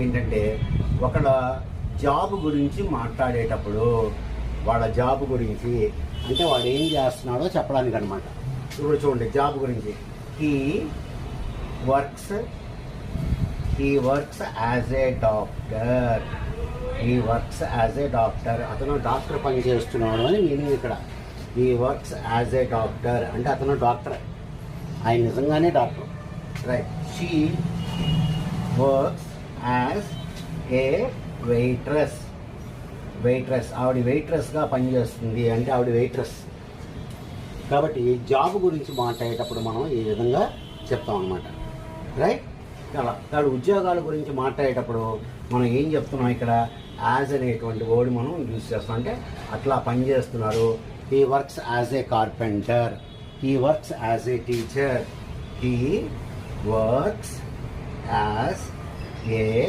ఏంటంటే ఒకళ్ళ జాబ్ గురించి మాట్లాడేటప్పుడు వాళ్ళ జాబ్ గురించి అంటే వాడు ఏం చేస్తున్నాడో చెప్పడానికి అనమాట. ఇప్పుడు చూడండి, జాబ్ గురించి he works as a doctor. అతను డాక్టర్ పని చేస్తున్నాడు అని మీనింగ్ ఇక్కడ. He works as a doctor అంటే అతను డాక్టర్, ఆయన నిజంగానే doctor, right. She works as a waitress. ఆవిడ వెయిట్రెస్గా పనిచేస్తుంది అంటే ఆవిడ వెయిట్రెస్. కాబట్టి జాబ్ గురించి మాట్లాడేటప్పుడు మనం ఈ విధంగా చెప్తాం అన్నమాట, రైట్. అలా ఉద్యోగాల గురించి మాట్లాడేటప్పుడు మనం ఏం చెప్తున్నాం ఇక్కడ, యాజ్ అనేటువంటి వర్డ్ మనం యూజ్ చేస్తాం. అంటే అట్లా పనిచేస్తున్నారు. He works as a carpenter, he works as a teacher, he works as a